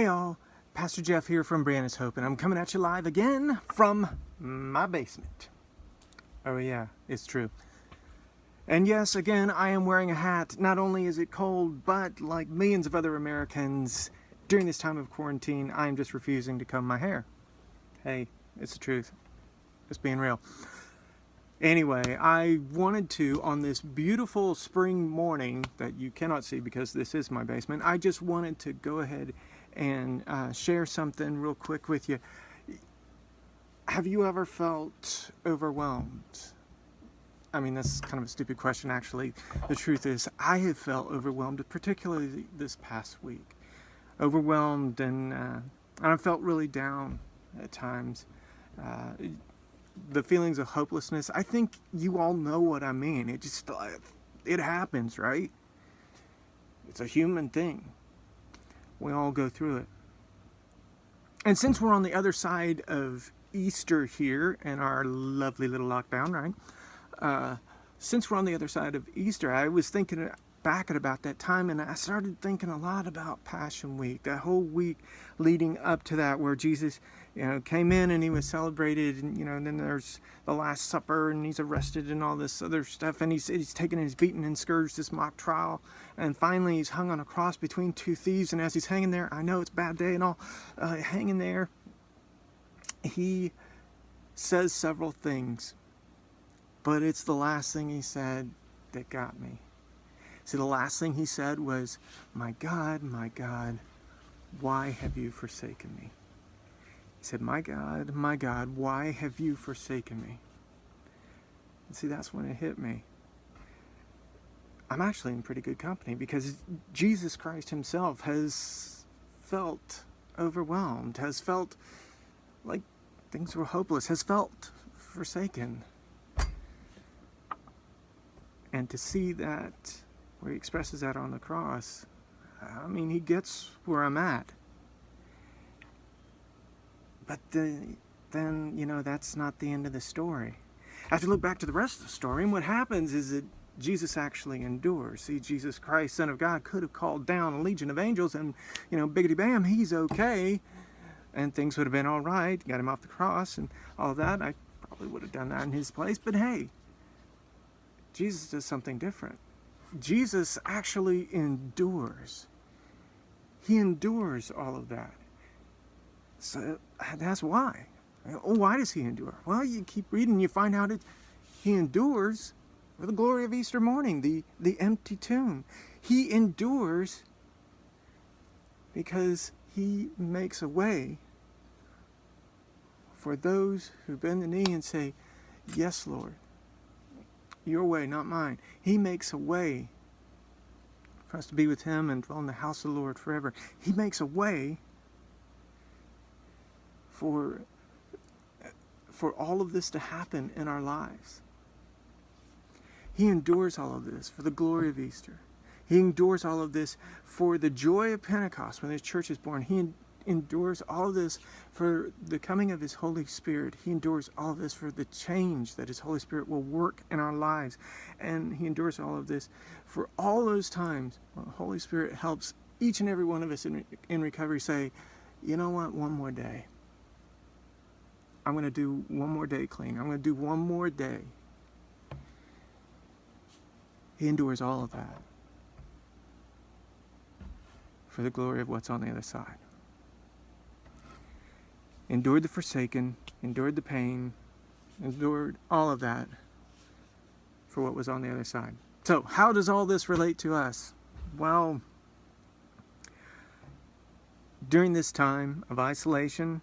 Hey all, Pastor Jeff here from Brandon's Hope, and I'm coming at you live again from my basement. Oh yeah, it's true. And yes, again, I am wearing a hat. Not only is it cold, but like millions of other Americans, during this time of quarantine, I am just refusing to comb my hair. Hey, it's the truth. Just being real. Anyway, I wanted to, on this beautiful spring morning that you cannot see because this is my basement, I just wanted to go ahead and share something real quick with you. Have you ever felt overwhelmed? I mean, that's kind of a stupid question, actually. The truth is, I have felt overwhelmed, particularly this past week. Overwhelmed, and I felt really down at times. The feelings of hopelessness, I think you all know what I mean. It happens, right? It's a human thing. We all go through it. And since we're on the other side of Easter here in our lovely little lockdown, right? Since we're on the other side of Easter, I was thinking back at about that time, and I started thinking a lot about Passion Week, that whole week leading up to that, where Jesus, came in and he was celebrated, and then there's the Last Supper, and he's arrested and all this other stuff, and he's taken and he's beaten and scourged, this mock trial, and finally he's hung on a cross between two thieves, and as he's hanging there, I know it's a bad day and all, hanging there, he says several things, but it's the last thing he said that got me. See, the last thing he said was, my God, why have you forsaken me? He said, my God, why have you forsaken me? And see, that's when it hit me. I'm actually in pretty good company because Jesus Christ himself has felt overwhelmed, has felt like things were hopeless, has felt forsaken. And to see that, where he expresses that on the cross, I mean, he gets where I'm at. But then, that's not the end of the story. I have to look back to the rest of the story, and what happens is that Jesus actually endures. See, Jesus Christ, Son of God, could have called down a legion of angels, and, biggity bam, he's okay, and things would have been all right, got him off the cross, and all that. I probably would have done that in his place, but hey, Jesus does something different. Jesus actually endures. He endures all of that. So that's why. Oh, why does he endure? Well, you keep reading, you find out he endures for the glory of Easter morning, the empty tomb. He endures because he makes a way for those who bend the knee and say, yes, Lord. Your way, not mine. He makes a way for us to be with him and dwell in the house of the Lord forever. He makes a way for all of this to happen in our lives. He endures all of this for the glory of Easter. He endures all of this for the joy of Pentecost when the church is born. He endures all of this for the coming of his Holy Spirit. He endures all of this for the change that his Holy Spirit will work in our lives. And he endures all of this for all those times when the Holy Spirit helps each and every one of us in recovery say, you know what, one more day. I'm going to do one more day clean. I'm going to do one more day. He endures all of that for the glory of what's on the other side. Endured the forsaken, endured the pain, endured all of that for what was on the other side. So, how does all this relate to us? Well, during this time of isolation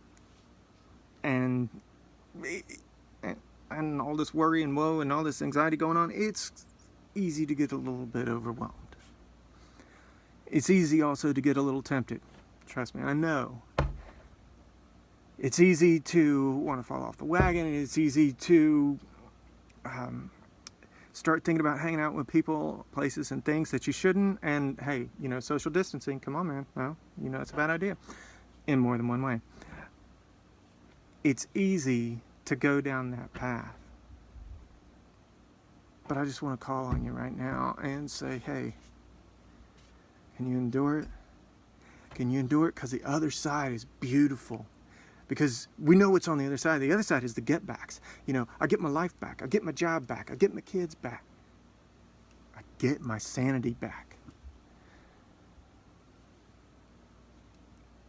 and all this worry and woe and all this anxiety going on, it's easy to get a little bit overwhelmed. It's easy also to get a little tempted. Trust me, I know. It's easy to want to fall off the wagon. It's easy to start thinking about hanging out with people, places, and things that you shouldn't. And hey, social distancing, come on, man. Well, it's a bad idea in more than one way. It's easy to go down that path. But I just want to call on you right now and say, hey, can you endure it? back, and you endure it because the other side is beautiful. Because we know what's on the other side. The other side is the get backs. You know, I get my life back. I get my job back. I get my kids back. I get my sanity back.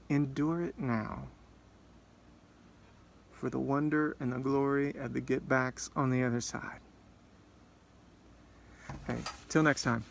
Endure it now for the wonder and the glory of the get backs on the other side. Hey, till next time.